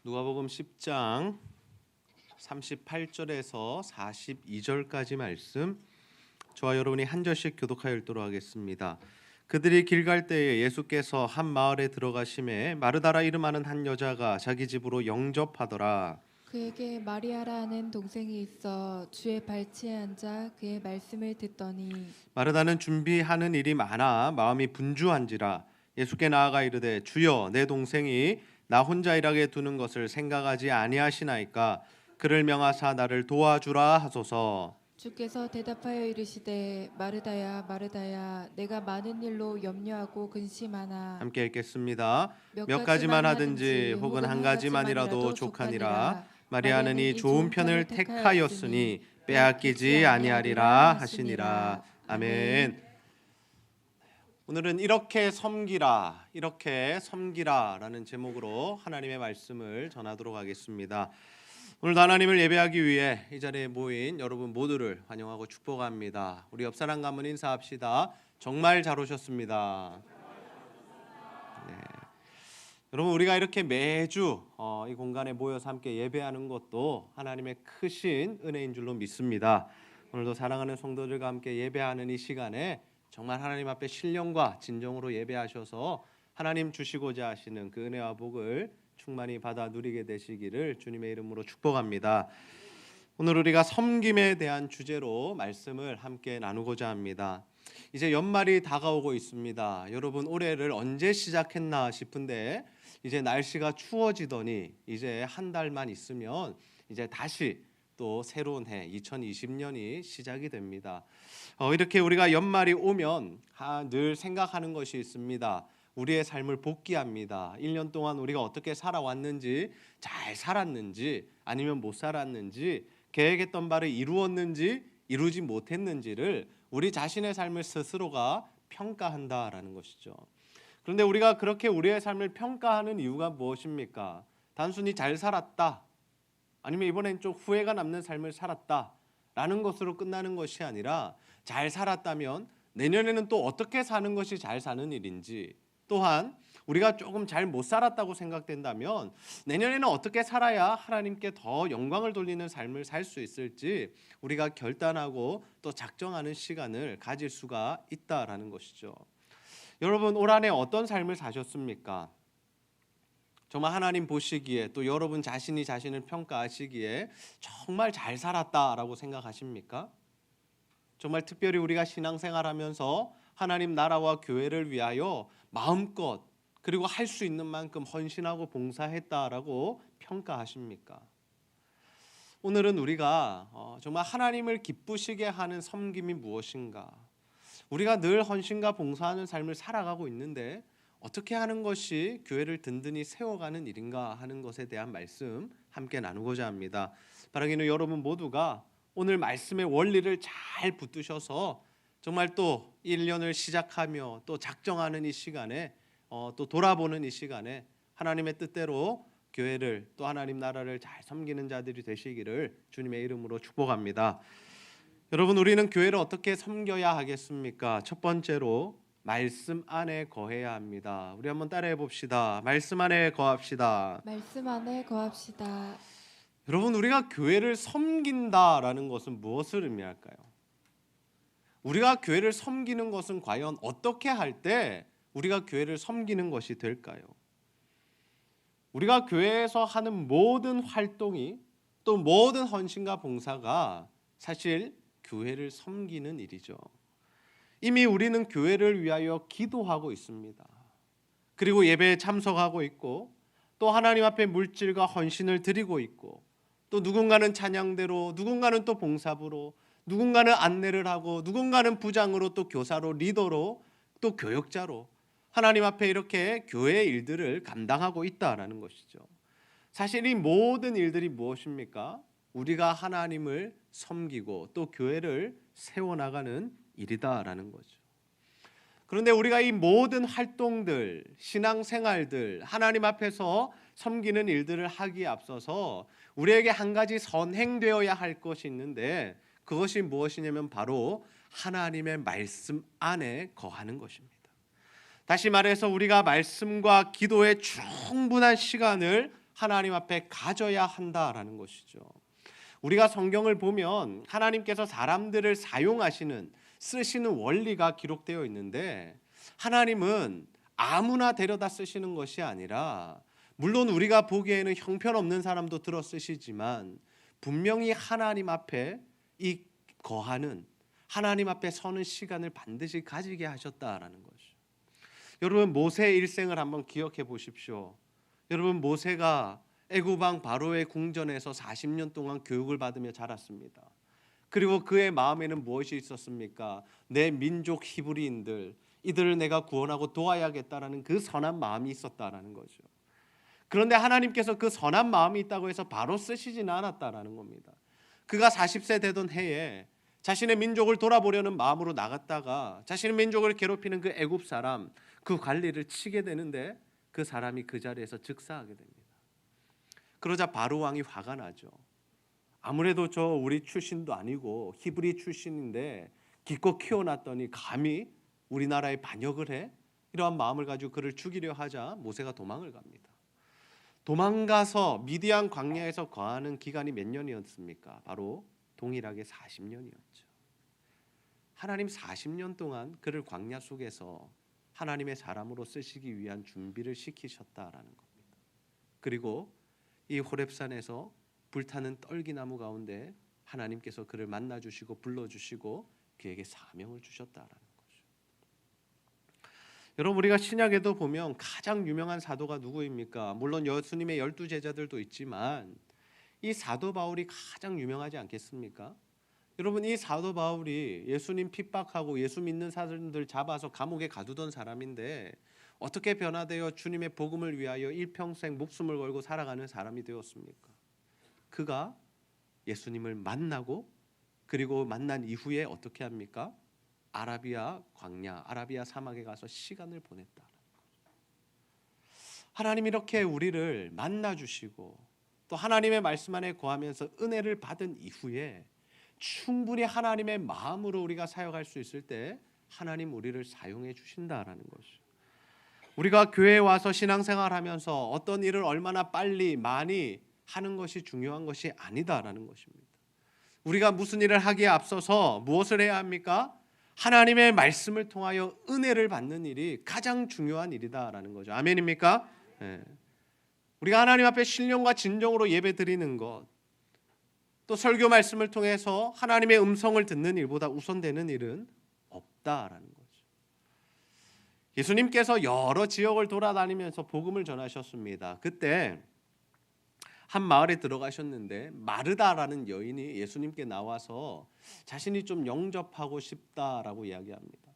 누가복음 10장 38절에서 42절까지 말씀, 저와 여러분이 한 절씩 교독하여 읽도록 하겠습니다. 그들이 길 갈 때에 예수께서 한 마을에 들어가심에 마르다라 이름하는 한 여자가 자기 집으로 영접하더라. 그에게 마리아라는 동생이 있어 주의 발치에 앉아 그의 말씀을 듣더니 마르다는 준비하는 일이 많아 마음이 분주한지라 예수께 나아가 이르되, 주여, 내 동생이 나 혼자 일하게 두는 것을 생각하지 아니하시나이까? 그를 명하사 나를 도와주라 하소서. 주께서 대답하여 이르시되 마르다야 마르다야 내가 많은 일로 염려하고 근심하나 함께 읽겠습니다. 몇 몇 가지만 하든지 하든지 혹은 한 가지만이라도 족하니라. 마리아는 이 좋은 편을 택하였으니 빼앗기지 아니하리라 하시니라. 아멘. 오늘은 이렇게 섬기라라는 제목으로 하나님의 말씀을 전하도록 하겠습니다. 오늘도 하나님을 예배하기 위해 이 자리에 모인 여러분 모두를 환영하고 축복합니다. 우리 옆 사람 가문 인사합시다. 정말 잘 오셨습니다. 네. 여러분, 우리가 이렇게 매주 이 공간에 모여서 함께 예배하는 것도 하나님의 크신 은혜인 줄로 믿습니다. 오늘도 사랑하는 성도들과 함께 예배하는 이 시간에 정말 하나님 앞에 신령과 진정으로 예배하셔서 하나님 주시고자 하시는 그 은혜와 복을 충만히 받아 누리게 되시기를 주님의 이름으로 축복합니다. 오늘 우리가 섬김에 대한 주제로 말씀을 함께 나누고자 합니다. 이제 연말이 다가오고 있습니다. 여러분, 올해를 언제 시작했나 싶은데 이제 날씨가 추워지더니 이제 한 달만 있으면 이제 다시 또 새로운 해 2020년이 시작이 됩니다. 이렇게 우리가 연말이 오면 늘 생각하는 것이 있습니다. 우리의 삶을 복귀합니다. 1년 동안 우리가 어떻게 살아왔는지, 잘 살았는지 아니면 못 살았는지, 계획했던 바를 이루었는지 이루지 못했는지를 우리 자신의 삶을 스스로가 평가한다라는 것이죠. 그런데 우리가 그렇게 우리의 삶을 평가하는 이유가 무엇입니까? 단순히 잘 살았다, 아니면 이번엔 좀 후회가 남는 삶을 살았다라는 것으로 끝나는 것이 아니라, 잘 살았다면 내년에는 또 어떻게 사는 것이 잘 사는 일인지, 또한 우리가 조금 잘 못 살았다고 생각된다면 내년에는 어떻게 살아야 하나님께 더 영광을 돌리는 삶을 살 수 있을지 우리가 결단하고 또 작정하는 시간을 가질 수가 있다라는 것이죠. 여러분, 올 한 해 어떤 삶을 사셨습니까? 정말 하나님 보시기에, 또 여러분 자신이 자신을 평가하시기에 정말 잘 살았다라고 생각하십니까? 정말 특별히 우리가 신앙생활하면서 하나님 나라와 교회를 위하여 마음껏 그리고 할 수 있는 만큼 헌신하고 봉사했다라고 평가하십니까? 오늘은 우리가 정말 하나님을 기쁘시게 하는 섬김이 무엇인가? 우리가 늘 헌신과 봉사하는 삶을 살아가고 있는데 어떻게 하는 것이 교회를 든든히 세워가는 일인가 하는 것에 대한 말씀 함께 나누고자 합니다. 바라기는 여러분 모두가 오늘 말씀의 원리를 잘 붙드셔서 정말 또 1년을 시작하며 또 작정하는 이 시간에, 또 돌아보는 이 시간에 하나님의 뜻대로 교회를, 또 하나님 나라를 잘 섬기는 자들이 되시기를 주님의 이름으로 축복합니다. 여러분, 우리는 교회를 어떻게 섬겨야 하겠습니까? 첫 번째로 말씀 안에 거해야 합니다. 우리 한번 따라해 봅시다. 말씀 안에 거합시다. 말씀 안에 거합시다. 여러분, 우리가 교회를 섬긴다라는 것은 무엇을 의미할까요? 우리가 교회를 섬기는 것은 과연 어떻게 할 때 우리가 교회를 섬기는 것이 될까요? 우리가 교회에서 하는 모든 활동이, 또 모든 헌신과 봉사가 사실 교회를 섬기는 일이죠. 이미 우리는 교회를 위하여 기도하고 있습니다. 그리고 예배에 참석하고 있고, 또 하나님 앞에 물질과 헌신을 드리고 있고, 또 누군가는 찬양대로, 누군가는 또 봉사부로, 누군가는 안내를 하고, 누군가는 부장으로, 또 교사로, 리더로, 또 교역자로 하나님 앞에 이렇게 교회의 일들을 감당하고 있다라는 것이죠. 사실 이 모든 일들이 무엇입니까? 우리가 하나님을 섬기고 또 교회를 세워나가는 일이다라는 거죠. 그런데 우리가 이 모든 활동들, 신앙생활들, 하나님 앞에서 섬기는 일들을 하기에 앞서서 우리에게 한 가지 선행되어야 할 것이 있는데, 그것이 무엇이냐면 바로 하나님의 말씀 안에 거하는 것입니다. 다시 말해서 우리가 말씀과 기도에 충분한 시간을 하나님 앞에 가져야 한다라는 것이죠. 우리가 성경을 보면 하나님께서 사람들을 사용하시는 쓰시는 원리가 기록되어 있는데 하나님은 아무나 데려다 쓰시는 것이 아니라 물론 우리가 보기에는 형편없는 사람도 들어 쓰시지만 분명히 하나님 앞에 이 거하는 하나님 앞에 서는 시간을 반드시 가지게 하셨다라는 거죠. 여러분 모세의 일생을 한번 기억해 보십시오. 여러분 모세가 애굽 왕 바로의 궁전에서 40년 동안 교육을 받으며 자랐습니다. 그리고 그의 마음에는 무엇이 있었습니까? 내 민족 히브리인들 이들을 내가 구원하고 도와야겠다라는 그 선한 마음이 있었다라는 거죠. 그런데 하나님께서 그 선한 마음이 있다고 해서 바로 쓰시지는 않았다라는 겁니다. 그가 40세 되던 해에 자신의 민족을 돌아보려는 마음으로 나갔다가 자신의 민족을 괴롭히는 그 애굽 사람 그 관리를 치게 되는데 그 사람이 그 자리에서 즉사하게 됩니다. 그러자 바로 왕이 화가 나죠. 아무래도 저 우리 출신도 아니고 히브리 출신인데 기껏 키워놨더니 감히 우리나라에 반역을 해? 이러한 마음을 가지고 그를 죽이려 하자 모세가 도망을 갑니다. 도망가서 미디안 광야에서 거하는 기간이 몇 년이었습니까? 바로 동일하게 40년이었죠. 하나님 40년 동안 그를 광야 속에서 하나님의 사람으로 쓰시기 위한 준비를 시키셨다라는 겁니다. 그리고 이 호렙산에서 불타는 떨기나무 가운데 하나님께서 그를 만나주시고 불러주시고 그에게 사명을 주셨다라는 거죠. 여러분 우리가 신약에도 보면 가장 유명한 사도가 누구입니까? 물론 예수님의 12제자들도 있지만 이 사도 바울이 가장 유명하지 않겠습니까? 여러분 이 사도 바울이 예수님 핍박하고 예수 믿는 사람들 잡아서 감옥에 가두던 사람인데 어떻게 변화되어 주님의 복음을 위하여 일평생 목숨을 걸고 살아가는 사람이 되었습니까? 그가 예수님을 만나고 그리고 만난 이후에 어떻게 합니까? 아라비아 광야, 아라비아 사막에 가서 시간을 보냈다. 하나님 이렇게 우리를 만나 주시고 또 하나님의 말씀 안에 거하면서 은혜를 받은 이후에 충분히 하나님의 마음으로 우리가 사역할 수 있을 때 하나님 우리를 사용해 주신다라는 것이죠. 우리가 교회에 와서 신앙생활하면서 어떤 일을 얼마나 빨리 많이 하는 것이 중요한 것이 아니다라는 것입니다. 우리가 무슨 일을 하기에 앞서서 무엇을 해야 합니까? 하나님의 말씀을 통하여 은혜를 받는 일이 가장 중요한 일이다라는 거죠. 아멘입니까? 네. 우리가 하나님 앞에 신령과 진정으로 예배 드리는 것, 또 설교 말씀을 통해서 하나님의 음성을 듣는 일보다 우선되는 일은 없다라는 거죠. 예수님께서 여러 지역을 돌아다니면서 복음을 전하셨습니다. 그때 한 마을에 들어가셨는데 마르다라는 여인이 예수님께 나와서 자신이 좀 영접하고 싶다라고 이야기합니다.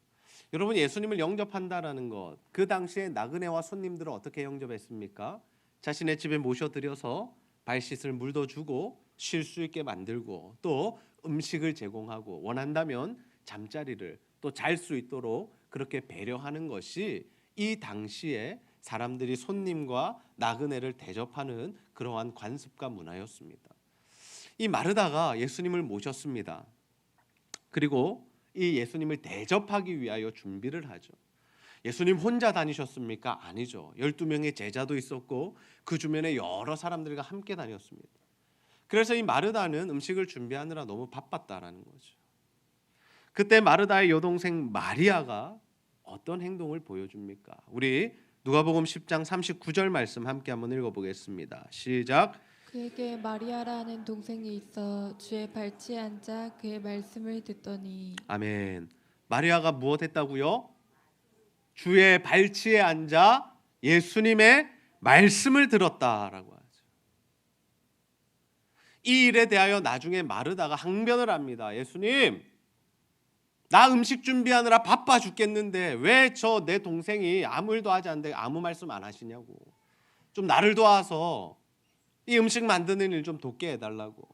여러분 예수님을 영접한다라는 것, 그 당시에 나그네와 손님들을 어떻게 영접했습니까? 자신의 집에 모셔드려서 발 씻을 물도 주고 쉴 수 있게 만들고 또 음식을 제공하고 원한다면 잠자리를 또 잘 수 있도록 그렇게 배려하는 것이 이 당시에 사람들이 손님과 나그네를 대접하는 그러한 관습과 문화였습니다. 이 마르다가 예수님을 모셨습니다. 그리고 이 예수님을 대접하기 위하여 준비를 하죠. 예수님 혼자 다니셨습니까? 아니죠. 12명의 제자도 있었고 그 주변에 여러 사람들과 함께 다녔습니다. 그래서 이 마르다는 음식을 준비하느라 너무 바빴다라는 거죠. 그때 마르다의 여동생 마리아가 어떤 행동을 보여줍니까? 우리 누가복음 10장 39절 말씀 함께 한번 읽어보겠습니다. 시작. 그에게 마리아라는 동생이 있어 주의 발치에 앉아 그의 말씀을 듣더니. 아멘. 마리아가 무엇 했다고요? 주의 발치에 앉아 예수님의 말씀을 들었다라고 하죠. 이 일에 대하여 나중에 마르다가 항변을 합니다. 예수님, 나 음식 준비하느라 바빠 죽겠는데 왜 저 내 동생이 아무 일도 하지 않는데 아무 말씀 안 하시냐고. 좀 나를 도와서 이 음식 만드는 일 좀 돕게 해달라고.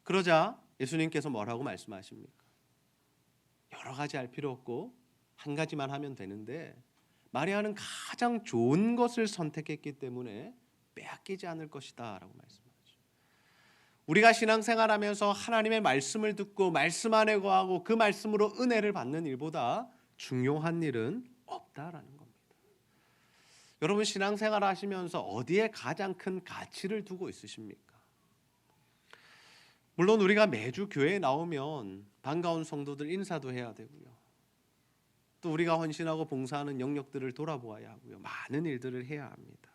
그러자 예수님께서 뭐라고 말씀하십니까? 여러 가지 할 필요 없고 한 가지만 하면 되는데 마리아는 가장 좋은 것을 선택했기 때문에 빼앗기지 않을 것이다 라고 말씀하죠. 우리가 신앙생활하면서 하나님의 말씀을 듣고 말씀 안에 거하고 그 말씀으로 은혜를 받는 일보다 중요한 일은 없다라는 겁니다. 여러분 신앙생활 하시면서 어디에 가장 큰 가치를 두고 있으십니까? 물론 우리가 매주 교회에 나오면 반가운 성도들 인사도 해야 되고요. 또 우리가 헌신하고 봉사하는 영역들을 돌아보아야 하고요. 많은 일들을 해야 합니다.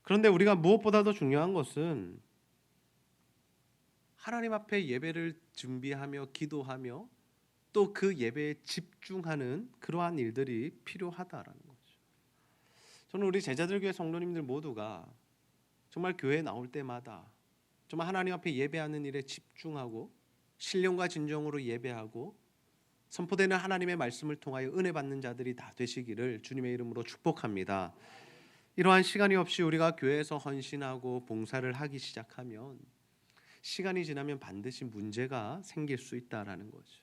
그런데 우리가 무엇보다도 중요한 것은 하나님 앞에 예배를 준비하며 기도하며 또 그 예배에 집중하는 그러한 일들이 필요하다라는 거죠. 저는 우리 제자들교회 성도님들 모두가 정말 교회에 나올 때마다 정말 하나님 앞에 예배하는 일에 집중하고 신령과 진정으로 예배하고 선포되는 하나님의 말씀을 통하여 은혜 받는 자들이 다 되시기를 주님의 이름으로 축복합니다. 이러한 시간이 없이 우리가 교회에서 헌신하고 봉사를 하기 시작하면 시간이 지나면 반드시 문제가 생길 수 있다라는 거죠.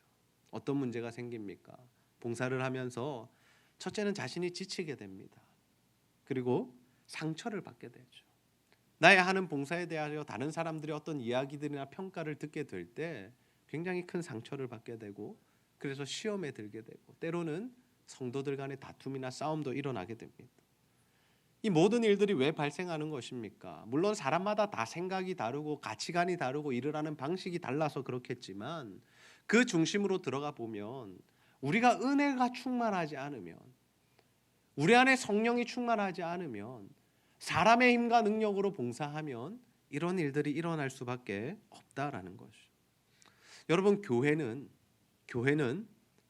어떤 문제가 생깁니까? 봉사를 하면서 첫째는 자신이 지치게 됩니다. 그리고 상처를 받게 되죠. 나의 하는 봉사에 대하여 다른 사람들의 어떤 이야기들이나 평가를 듣게 될 때 굉장히 큰 상처를 받게 되고 그래서 시험에 들게 되고 때로는 성도들 간의 다툼이나 싸움도 일어나게 됩니다. 이 모든 일들이 왜 발생하는 것입니까? 물론 사람마다 다 생각이 다르고 가치관이 다르고 일을 하는 방식이 달라서 그렇겠지만 그 중심으로 들어가 보면 우리가 은혜가 충만하지 않으면 우리 안에 성령이 충만하지 않으면 사람의 힘과 능력으로 봉사하면 이런 일들이 일어날 수밖에 없다라는 것이죠. 여러분 교회는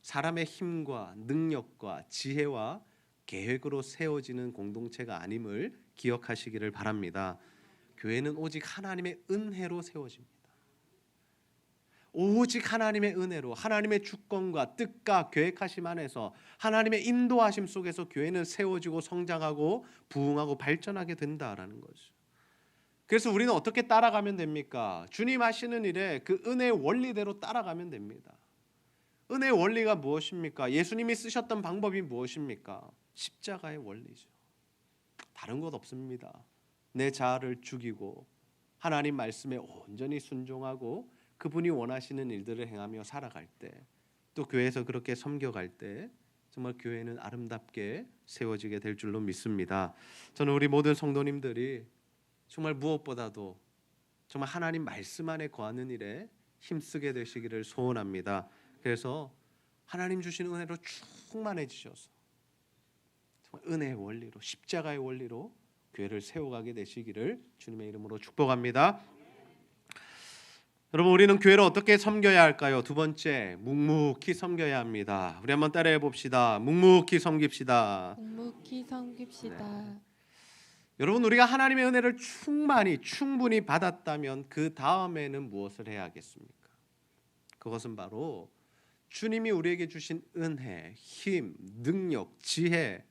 사람의 힘과 능력과 지혜와 계획으로 세워지는 공동체가 아님을 기억하시기를 바랍니다. 교회는 오직 하나님의 은혜로 세워집니다. 오직 하나님의 은혜로 하나님의 주권과 뜻과 계획하심 안에서 하나님의 인도하심 속에서 교회는 세워지고 성장하고 부흥하고 발전하게 된다라는 거죠. 그래서 우리는 어떻게 따라가면 됩니까? 주님 하시는 일에 그 은혜의 원리대로 따라가면 됩니다. 은혜의 원리가 무엇입니까? 예수님이 쓰셨던 방법이 무엇입니까? 십자가의 원리죠. 다른 것 없습니다. 내 자아를 죽이고 하나님 말씀에 온전히 순종하고 그분이 원하시는 일들을 행하며 살아갈 때, 또 교회에서 그렇게 섬겨갈 때 정말 교회는 아름답게 세워지게 될 줄로 믿습니다. 저는 우리 모든 성도님들이 정말 무엇보다도 정말 하나님 말씀 안에 거하는 일에 힘쓰게 되시기를 소원합니다. 그래서 하나님 주신 은혜로 충만해지셔서 정말 은혜의 원리로 십자가의 원리로 교회를 세워가게 되시기를 주님의 이름으로 축복합니다. 여러분 우리는 교회를 어떻게 섬겨야 할까요? 두 번째, 묵묵히 섬겨야 합니다. 우리 한번 따라해 봅시다. 묵묵히 섬깁시다. 묵묵히 섬깁시다. 여러분 우리가 하나님의 은혜를 충분히 받았다면 그 다음에는 무엇을 해야 하겠습니까? 그것은 바로 주님이 우리에게 주신 은혜, 힘, 능력, 지혜,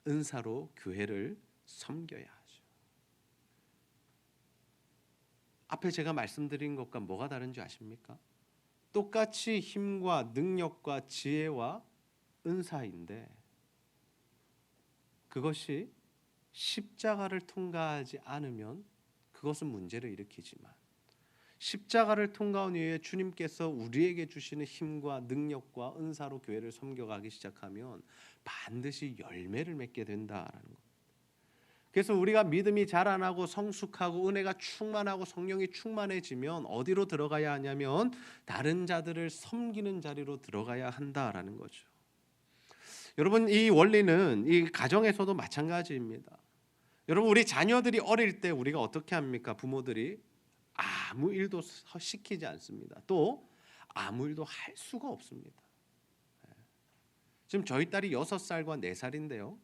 은사로 교회를 섬겨야 하죠. 앞에 제가 말씀드린 것과 뭐가 다른지 아십니까? 똑같이 힘과 능력과 지혜와 은사인데 그것이 십자가를 통과하지 않으면 그것은 문제를 일으키지만 십자가를 통과한 이후에 주님께서 우리에게 주시는 힘과 능력과 은사로 교회를 섬겨가기 시작하면 반드시 열매를 맺게 된다라는 것. 그래서 우리가 믿음이 자라나고 성숙하고 은혜가 충만하고 성령이 충만해지면 어디로 들어가야 하냐면 다른 자들을 섬기는 자리로 들어가야 한다라는 거죠. 여러분 이 원리는 이 가정에서도 마찬가지입니다. 여러분 우리 자녀들이 어릴 때 우리가 어떻게 합니까? 부모들이 아무 일도 시키지 않습니다. 또 아무 일도 할 수가 없습니다. 지금 저희 딸이 6살과 4살인데요.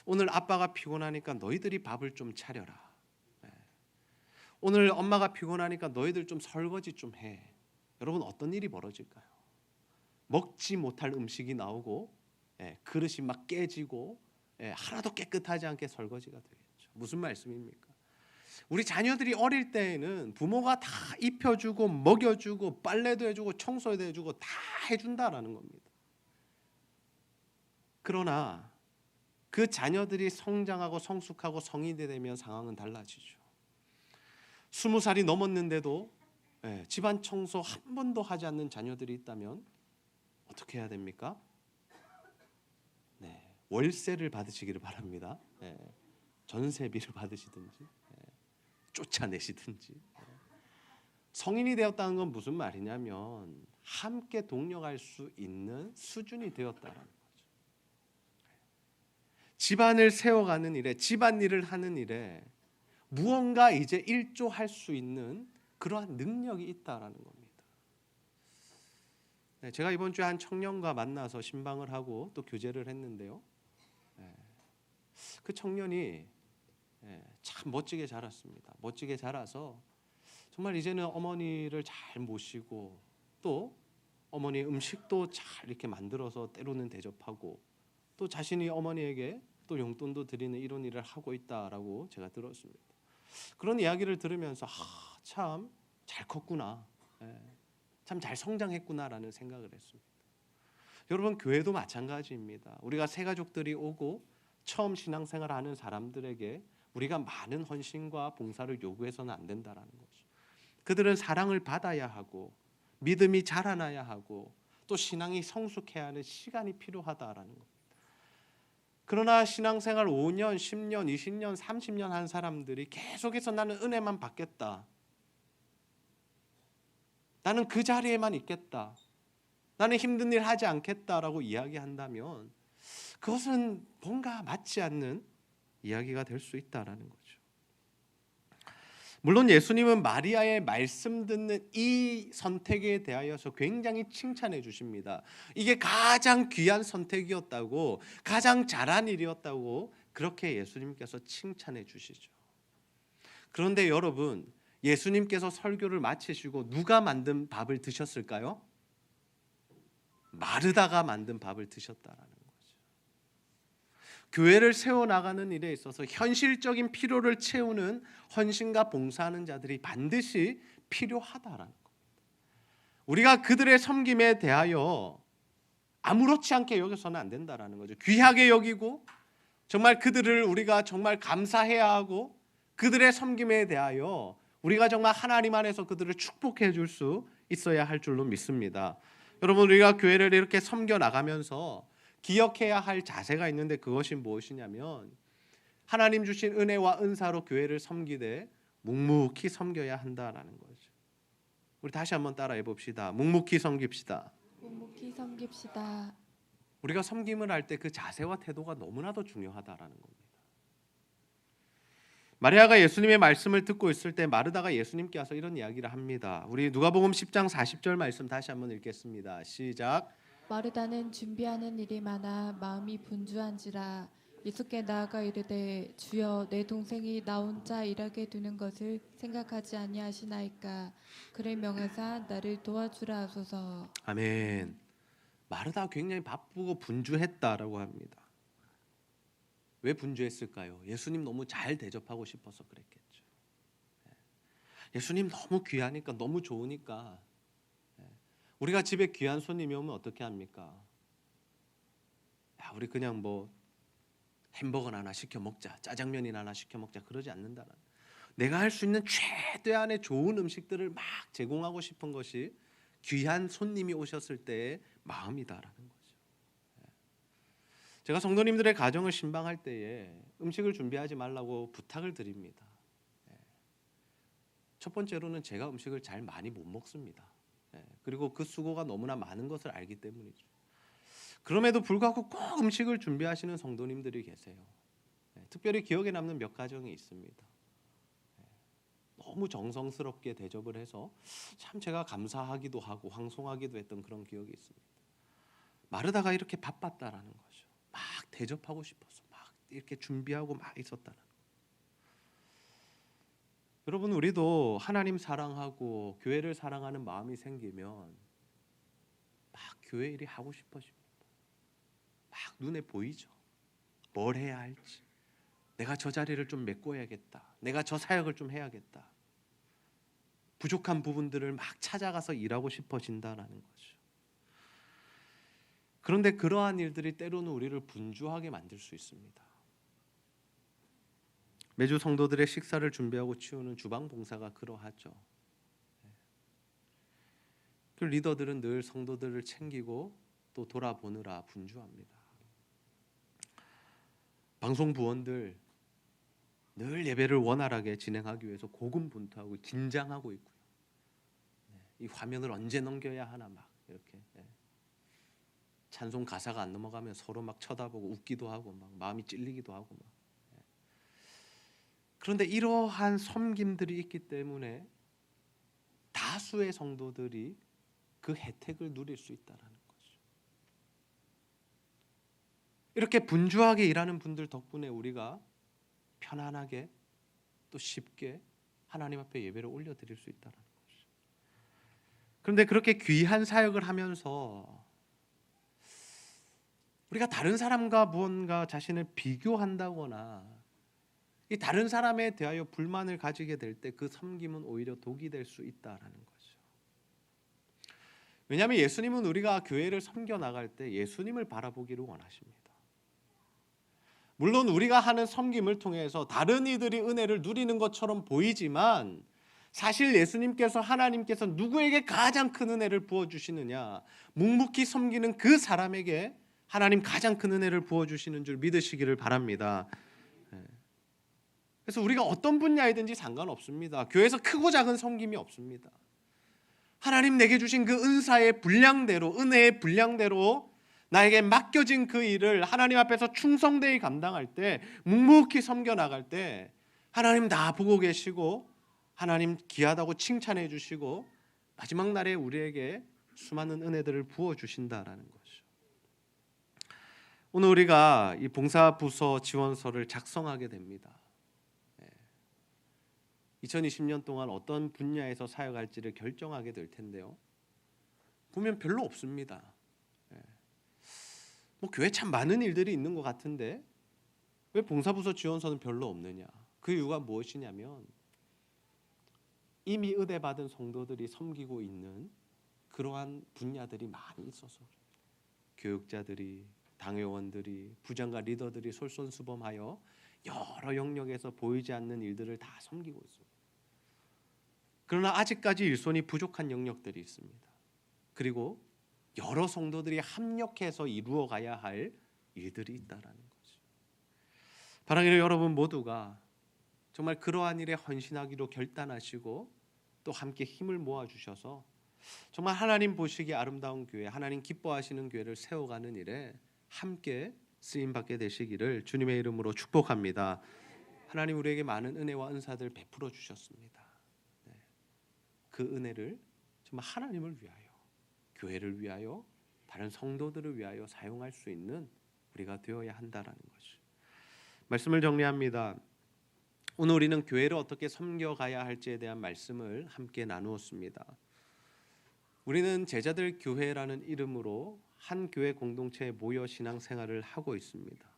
오늘 아빠가 피곤하니까 너희들이 밥을 좀 차려라. 오늘 엄마가 피곤하니까 너희들 좀 설거지 좀 해. 여러분 어떤 일이 벌어질까요? 먹지 못할 음식이 나오고 그릇이 막 깨지고 하나도 깨끗하지 않게 설거지가 되겠죠. 무슨 말씀입니까? 우리 자녀들이 어릴 때에는 부모가 다 입혀주고 먹여주고 빨래도 해주고 청소도 해주고 다 해준다라는 겁니다. 그러나 그 자녀들이 성장하고 성숙하고 성인이 되면 상황은 달라지죠. 20살이 넘었는데도 집안 청소 한 번도 하지 않는 자녀들이 있다면 어떻게 해야 됩니까? 월세를 받으시기를 바랍니다. 예. 전세비를 받으시든지 쫓아내시든지. 성인이 되었다는 건 무슨 말이냐면 함께 동력할 수 있는 수준이 되었다라는 거죠. 집안을 세워가는 일에, 집안일을 하는 일에 무언가 이제 일조할 수 있는 그러한 능력이 있다라는 겁니다. 네, 제가 이번 주에 한 청년과 만나서 신방을 하고 또 교제를 했는데요. 그 청년이 참 멋지게 자랐습니다. 멋지게 자라서 정말 이제는 어머니를 잘 모시고 또 어머니 음식도 잘 이렇게 만들어서 때로는 대접하고 또 자신이 어머니에게 또 용돈도 드리는 이런 일을 하고 있다라고 제가 들었습니다. 그런 이야기를 들으면서 참 잘 컸구나, 참 잘 성장했구나라는 생각을 했습니다. 여러분, 교회도 마찬가지입니다. 우리가 새 가족들이 오고 처음 신앙생활을 하는 사람들에게 우리가 많은 헌신과 봉사를 요구해서는 안 된다라는 거죠. 그들은 사랑을 받아야 하고 믿음이 자라나야 하고 또 신앙이 성숙해야 하는 시간이 필요하다라는 겁니다. 그러나 신앙생활 5년, 10년, 20년, 30년 한 사람들이 계속해서 나는 은혜만 받겠다, 나는 그 자리에만 있겠다, 나는 힘든 일 하지 않겠다라고 이야기한다면 그것은 뭔가 맞지 않는 이야기가 될 수 있다라는 거죠. 물론 예수님은 마리아의 말씀 듣는 이 선택에 대하여서 굉장히 칭찬해 주십니다. 이게 가장 귀한 선택이었다고, 가장 잘한 일이었다고 그렇게 예수님께서 칭찬해 주시죠. 그런데 여러분, 예수님께서 설교를 마치시고 누가 만든 밥을 드셨을까요? 마르다가 만든 밥을 드셨다라는 거죠. 교회를 세워나가는 일에 있어서 현실적인 필요를 채우는 헌신과 봉사하는 자들이 반드시 필요하다라는 겁니다. 우리가 그들의 섬김에 대하여 아무렇지 않게 여겨서는 안 된다라는 거죠. 귀하게 여기고 정말 그들을 우리가 정말 감사해야 하고 그들의 섬김에 대하여 우리가 정말 하나님 안에서 그들을 축복해 줄 수 있어야 할 줄로 믿습니다. 여러분, 우리가 교회를 이렇게 섬겨 나가면서 기억해야 할 자세가 있는데 그것이 무엇이냐면 하나님 주신 은혜와 은사로 교회를 섬기되 묵묵히 섬겨야 한다라는 거죠. 우리 다시 한번 따라해 봅시다. 묵묵히 섬깁시다. 묵묵히 섬깁시다. 우리가 섬김을 할 때 그 자세와 태도가 너무나도 중요하다라는 겁니다. 마리아가 예수님의 말씀을 듣고 있을 때 마르다가 예수님께 와서 이런 이야기를 합니다. 우리 누가복음 10장 40절 말씀 다시 한번 읽겠습니다. 시작. 마르다는 준비하는 일이 많아 마음이 분주한지라 예수께 나아가 이르되 주여 내 동생이 나 혼자 일하게 두는 것을 생각하지 아니하시나이까. 그를 명하사 나를 도와주라 하소서. 아멘. 마르다가 굉장히 바쁘고 분주했다라고 합니다. 왜 분주했을까요? 예수님 너무 잘 대접하고 싶어서 그랬겠죠. 예수님 너무 귀하니까, 너무 좋으니까. 우리가 집에 귀한 손님이 오면 어떻게 합니까? 야, 우리 그냥 뭐 햄버거나 하나 시켜 먹자, 짜장면이나 하나 시켜 먹자, 그러지 않는다는. 내가 할 수 있는 최대한의 좋은 음식들을 막 제공하고 싶은 것이 귀한 손님이 오셨을 때의 마음이다라는 거죠. 제가 성도님들의 가정을 신방할 때에 음식을 준비하지 말라고 부탁을 드립니다. 첫 번째로는 제가 음식을 잘 많이 못 먹습니다. 그리고 그 수고가 너무나 많은 것을 알기 때문이죠. 그럼에도 불구하고 꼭 음식을 준비하시는 성도님들이 계세요. 특별히 기억에 남는 몇 가정이 있습니다. 너무 정성스럽게 대접을 해서 참 제가 감사하기도 하고 황송하기도 했던 그런 기억이 있습니다. 마르다가 이렇게 바빴다라는 거죠. 막 대접하고 싶어서 막 이렇게 준비하고 막 있었다는. 여러분, 우리도 하나님 사랑하고 교회를 사랑하는 마음이 생기면 막 교회 일이 하고 싶어집니다. 막 눈에 보이죠. 뭘 해야 할지. 내가 저 자리를 좀 메꿔야겠다. 내가 저 사역을 좀 해야겠다. 부족한 부분들을 막 찾아가서 일하고 싶어진다라는 거죠. 그런데 그러한 일들이 때로는 우리를 분주하게 만들 수 있습니다. 매주 성도들의 식사를 준비하고 치우는 주방 봉사가 그러하죠. 그 리더들은 늘 성도들을 챙기고 또 돌아보느라 분주합니다. 방송 부원들 늘 예배를 원활하게 진행하기 위해서 고군분투하고 긴장하고 있고요. 이 화면을 언제 넘겨야 하나 막 이렇게 찬송 가사가 안 넘어가면 서로 막 쳐다보고 웃기도 하고 막 마음이 찔리기도 하고 막. 그런데 이러한 섬김들이 있기 때문에 다수의 성도들이 그 혜택을 누릴 수 있다라는 거죠. 이렇게 분주하게 일하는 분들 덕분에 우리가 편안하게 또 쉽게 하나님 앞에 예배를 올려드릴 수 있다는 거죠. 그런데 그렇게 귀한 사역을 하면서 우리가 다른 사람과 무언가 자신을 비교한다거나 이 다른 사람에 대하여 불만을 가지게 될 때 그 섬김은 오히려 독이 될 수 있다라는 거죠. 왜냐하면 예수님은 우리가 교회를 섬겨 나갈 때 예수님을 바라보기를 원하십니다. 물론 우리가 하는 섬김을 통해서 다른 이들이 은혜를 누리는 것처럼 보이지만 사실 예수님께서 하나님께서 누구에게 가장 큰 은혜를 부어주시느냐, 묵묵히 섬기는 그 사람에게 하나님 가장 큰 은혜를 부어주시는 줄 믿으시기를 바랍니다. 그래서 우리가 어떤 분야이든지 상관없습니다. 교회에서 크고 작은 섬김이 없습니다. 하나님 내게 주신 그 은사의 분량대로, 은혜의 분량대로 나에게 맡겨진 그 일을 하나님 앞에서 충성되이 감당할 때, 묵묵히 섬겨 나갈 때 하나님 다 보고 계시고 하나님 귀하다고 칭찬해 주시고 마지막 날에 우리에게 수많은 은혜들을 부어주신다라는 거죠. 오늘 우리가 이 봉사부서 지원서를 작성하게 됩니다. 2020년 동안 어떤 분야에서 사역할지를 결정하게 될 텐데요. 보면 별로 없습니다. 교회 참 많은 일들이 있는 것 같은데 왜 봉사부서 지원서는 별로 없느냐? 그 이유가 무엇이냐면 이미 의대받은 성도들이 섬기고 있는 그러한 분야들이 많이 있어서 교육자들이, 당회원들이, 부장과 리더들이 솔선수범하여 여러 영역에서 보이지 않는 일들을 다 섬기고 있습니다. 그러나 아직까지 일손이 부족한 영역들이 있습니다. 그리고 여러 성도들이 합력해서 이루어가야 할 일들이 있다라는 거죠. 바라기를 여러분 모두가 정말 그러한 일에 헌신하기로 결단하시고 또 함께 힘을 모아주셔서 정말 하나님 보시기에 아름다운 교회, 하나님 기뻐하시는 교회를 세워가는 일에 함께 쓰임받게 되시기를 주님의 이름으로 축복합니다. 하나님 우리에게 많은 은혜와 은사들 베풀어 주셨습니다. 그 은혜를 정말 하나님을 위하여, 교회를 위하여, 다른 성도들을 위하여 사용할 수 있는 우리가 되어야 한다라는 거죠. 말씀을 정리합니다. 오늘 우리는 교회를 어떻게 섬겨가야 할지에 대한 말씀을 함께 나누었습니다. 우리는 제자들 교회라는 이름으로 한 교회 공동체에 모여 신앙생활을 하고 있습니다.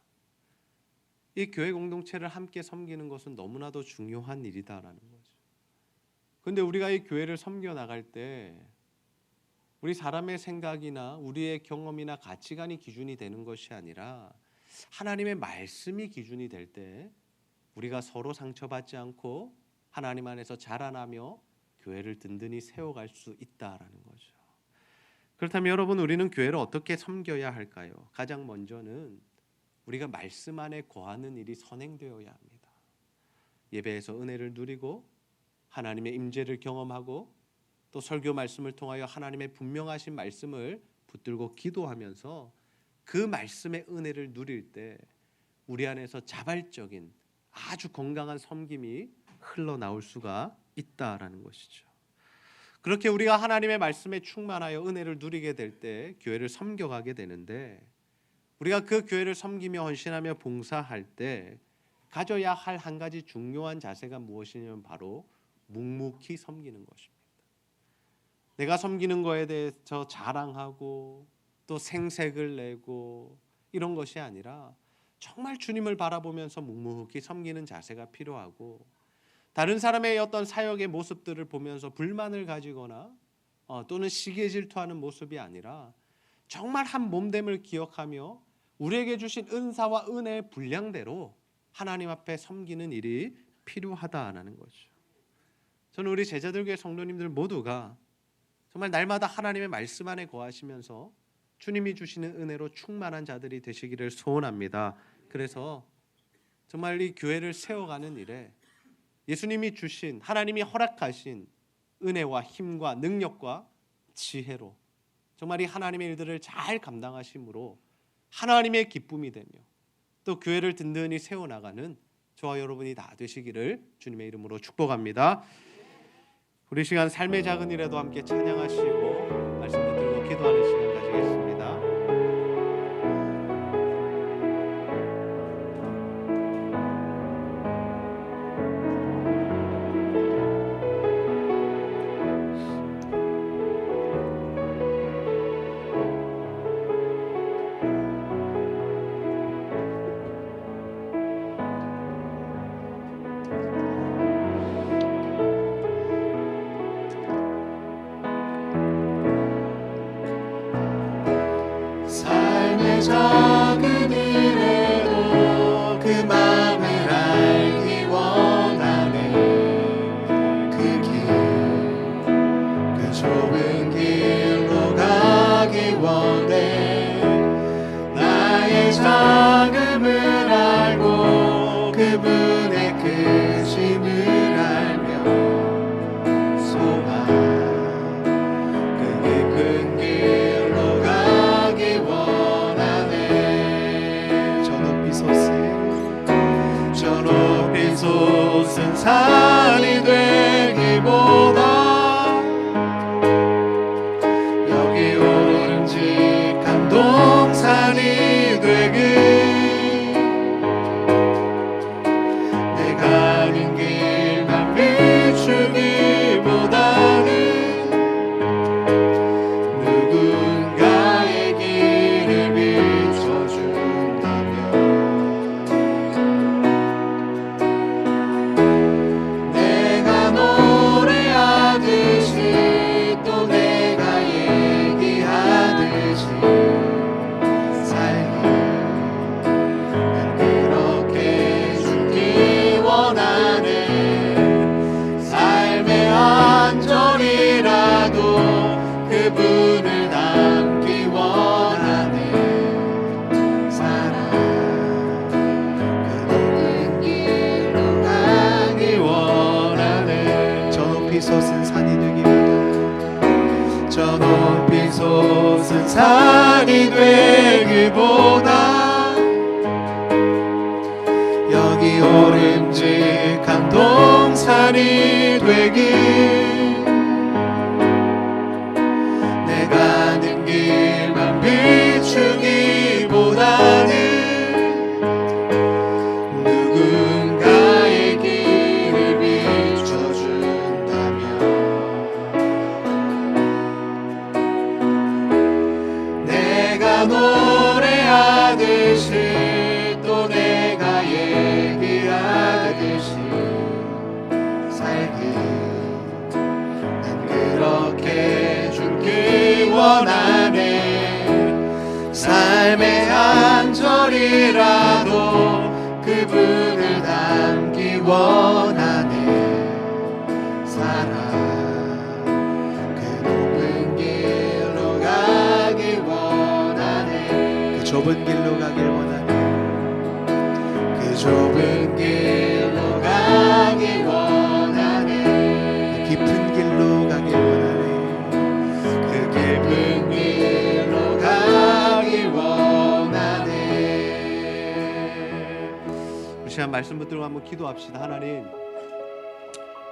이 교회 공동체를 함께 섬기는 것은 너무나도 중요한 일이다라는 거죠. 그런데 우리가 이 교회를 섬겨 나갈 때 우리 사람의 생각이나 우리의 경험이나 가치관이 기준이 되는 것이 아니라 하나님의 말씀이 기준이 될 때 우리가 서로 상처받지 않고 하나님 안에서 자라나며 교회를 든든히 세워갈 수 있다라는 거죠. 그렇다면 여러분, 우리는 교회를 어떻게 섬겨야 할까요? 가장 먼저는 우리가 말씀 안에 거하는 일이 선행되어야 합니다. 예배에서 은혜를 누리고 하나님의 임재를 경험하고 또 설교 말씀을 통하여 하나님의 분명하신 말씀을 붙들고 기도하면서 그 말씀의 은혜를 누릴 때 우리 안에서 자발적인 아주 건강한 섬김이 흘러나올 수가 있다라는 것이죠. 그렇게 우리가 하나님의 말씀에 충만하여 은혜를 누리게 될 때 교회를 섬겨가게 되는데, 우리가 그 교회를 섬기며 헌신하며 봉사할 때 가져야 할 한 가지 중요한 자세가 무엇이냐면 바로 묵묵히 섬기는 것입니다. 내가 섬기는 거에 대해서 자랑하고 또 생색을 내고 이런 것이 아니라 정말 주님을 바라보면서 묵묵히 섬기는 자세가 필요하고, 다른 사람의 어떤 사역의 모습들을 보면서 불만을 가지거나 또는 시기에 질투하는 모습이 아니라 정말 한 몸됨을 기억하며 우리에게 주신 은사와 은혜의 분량대로 하나님 앞에 섬기는 일이 필요하다라는 거죠. 저는 우리 제자들교회 성도님들 모두가 정말 날마다 하나님의 말씀 안에 거하시면서 주님이 주시는 은혜로 충만한 자들이 되시기를 소원합니다. 그래서 정말 이 교회를 세워가는 일에 예수님이 주신, 하나님이 허락하신 은혜와 힘과 능력과 지혜로 정말 이 하나님의 일들을 잘 감당하심으로 하나님의 기쁨이 되며 또 교회를 든든히 세워나가는 저와 여러분이 다 되시기를 주님의 이름으로 축복합니다. 우리 시간 삶의 작은 일에도 함께 찬양하시고 말씀 붙들고 기도하는 시간 가지겠습니다. 작은 일에도 그 마음을 알기 원하네. 그 길, 그 좁은 길로 가기 원해. 나의 작음을 알고 그분의 크심을 알며 소망 그 깊은 길로 가기 원하네. 저 높이 솟은 산이 되기보다 여기 오름직한 동산이 되길. 내가 가는 길만 비추기보다는 누군가의 길을 비춰준다면 내가 노래하듯이 또 내가 얘기하듯이 살기 난 그렇게 죽기 원하네. 삶의 한 절이라도 그분을 닮기 원하네. 사랑 그 높은 길로 가기 원하네. 저 높이 솟은 산이 되기보다 저 높이 솟은 산이 되기보다 여기 오름직한 동산이 되길. 내가 가는 길만 비추기보다는 누군가의 길을 비춰준다면 내가 노래하듯이 또 내가 얘기하듯이 살기 난 그렇게 죽기 원하네. 삶의 한 절이라도 그분을 닮기 원하네. 사랑 그 높은 길로 가기 원하네. 그 좁은 길로 가길 원하네. 그 좁은 길로 가기 원하네. 그 깊은 길로 가길 원하네. 그 깊은 길로 가기 원하네. 우리 시간 말씀 붙들고 한번 기도합시다. 하나님,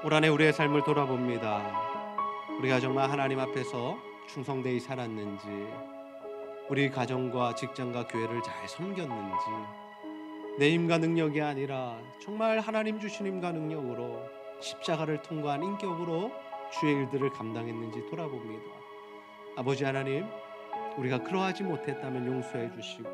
올 한해 우리의 삶을 돌아봅니다. 우리가 정말 하나님 앞에서 충성되이 살았는지, 우리 가정과 직장과 교회를 잘 섬겼는지, 내 힘과 능력이 아니라 정말 하나님 주신 힘과 능력으로 십자가를 통과한 인격으로 주의 일들을 감당했는지 돌아봅니다. 아버지 하나님, 우리가 그러하지 못했다면 용서해 주시고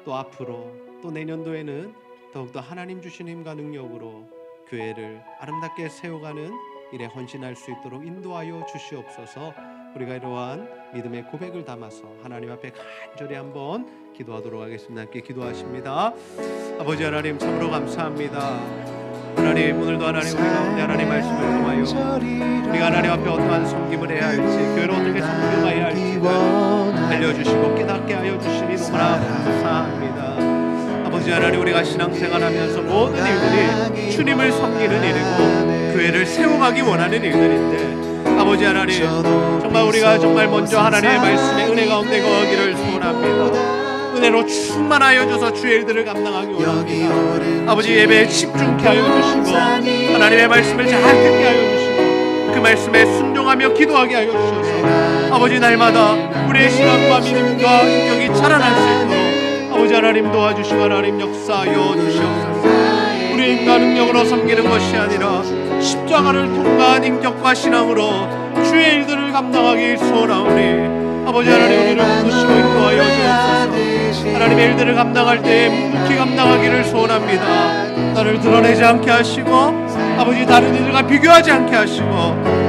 또 앞으로 또 내년도에는 더욱더 하나님 주신 힘과 능력으로 교회를 아름답게 세워가는 일에 헌신할 수 있도록 인도하여 주시옵소서. 우리가 이러한 믿음의 고백을 담아서 하나님 앞에 간절히 한번 기도하도록 하겠습니다. 함께 기도하십니다. 아버지 하나님, 참으로 감사합니다. 하나님, 오늘도 하나님 우리 가운데 하나님 말씀을 통하여 우리가 하나님 앞에 어떠한 섬김을 해야 할지, 교회를 어떻게 섬겨가야 할지를 알려주시고 깨닫게 하여 주시니 너무나 감사합니다. 아버지 아버지 하나님, 우리가 신앙생활하면서 모든 일들이 주님을 섬기는 일이고 교회를 세워가기 원하는 일들인데, 아버지 하나님, 정말 우리가 정말 먼저 하나님의 말씀에 은혜 가운데 거하기를 소원합니다. 은혜로 충만하여 줘서 주의 일들을 감당하기 원합니다. 아버지, 예배에 집중케 하여 주시고 하나님의 말씀을 잘 듣게 하여 주시고 그 말씀에 순종하며 기도하게 하여 주셔서 아버지, 날마다 우리의 신앙과 믿음과 인격이 자라날 수 있도록 아버지 하나님 도와주시고 하나님 역사하여 주시옵소서. 우리 인간 능력으로 섬기는 것이 아니라 십자가를 통과한 인격과 신앙으로 주의 일들을 감당하기 소원하오니 아버지 하나님, 우리를 붙드시고 인도하여 주옵소서. 하나님의 일들을 감당할 때에 묵묵히 감당하기를 소원합니다. 나를 드러내지 않게 하시고 아버지, 다른 이들과 비교하지 않게 하시고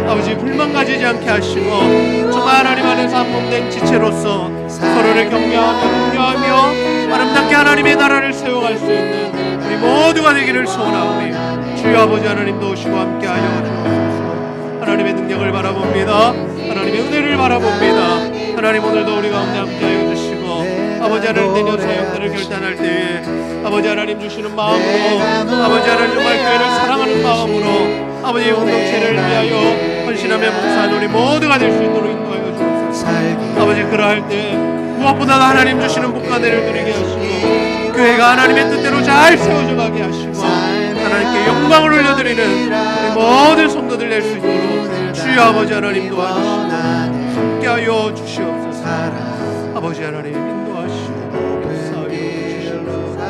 아버지, 불만 가지지 않게 하시고 정말 하나님 안에서 한 몸된 지체로서 서로를 격려하며 독려하며 아름답게 하나님의 나라를 세워갈 수 있는 우리 모두가 되기를 소원하오니 주여 아버지 하나님 도우시고 함께하여 주옵소서. 하나님의 능력을 바라봅니다. 하나님의 은혜를 바라봅니다. 하나님, 오늘도 우리 가운데 함께하여 주시고 아버지 하나님, 내년 사역들을 결단할 때에 아버지 하나님 주시는 마음으로 아버지 하나님 정말 교회를 사랑하는 마음으로 아버지 공동체를 위하여 헌신하며 봉사하는 우리 모두가 될 수 있도록 인도하여 주옵소서. 아버지, 그러할 때 무엇보다도 하나님 주시는 복과대를 드리게 하시고 교회가 하나님의 뜻대로 잘 세워져 가게 하시고 하나님께 영광을 올려드리는 우리 모든 성도들 될 수 있도록 주여 아버지 하나님 도와주시고 함께하여 주시옵소서. 아버지 하나님 인도하시고 역사하여 주시옵소서.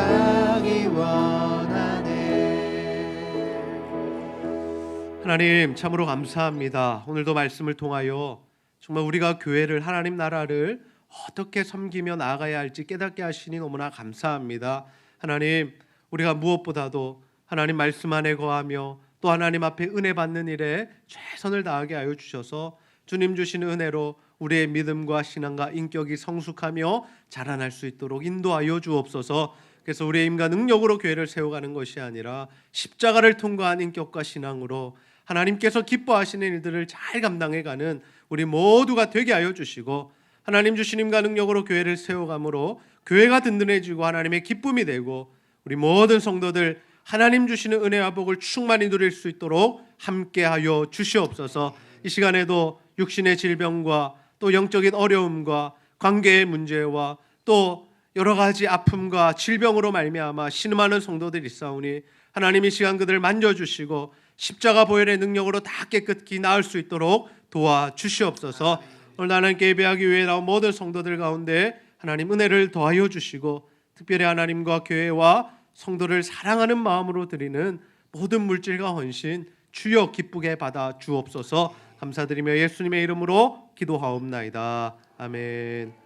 하나님, 참으로 감사합니다. 오늘도 말씀을 통하여 정말 우리가 교회를, 하나님 나라를 어떻게 섬기며 나아가야 할지 깨닫게 하시니 너무나 감사합니다. 하나님, 우리가 무엇보다도 하나님 말씀 안에 거하며 또 하나님 앞에 은혜 받는 일에 최선을 다하게 하여 주셔서 주님 주시는 은혜로 우리의 믿음과 신앙과 인격이 성숙하며 자라날 수 있도록 인도하여 주옵소서. 그래서 우리의 힘과 능력으로 교회를 세워가는 것이 아니라 십자가를 통과한 인격과 신앙으로 하나님께서 기뻐하시는 일들을 잘 감당해가는 우리 모두가 되게 하여 주시고 하나님 주신 힘과 능력으로 교회를 세워감으로 교회가 든든해지고 하나님의 기쁨이 되고 우리 모든 성도들 하나님 주시는 은혜와 복을 충만히 누릴 수 있도록 함께하여 주시옵소서. 이 시간에도 육신의 질병과 또 영적인 어려움과 관계의 문제와 또 여러 가지 아픔과 질병으로 말미암아 신음하는 성도들이 있사오니 하나님, 이 시간 그들을 만져주시고 십자가 보혈의 능력으로 다 깨끗이 나을 수 있도록 도와주시옵소서. 오늘 하나님께 예배하기 위해 나온 모든 성도들 가운데 하나님 은혜를 더하여 주시고 특별히 하나님과 교회와 성도를 사랑하는 마음으로 드리는 모든 물질과 헌신 주여 기쁘게 받아 주옵소서. 감사드리며 예수님의 이름으로 기도하옵나이다. 아멘.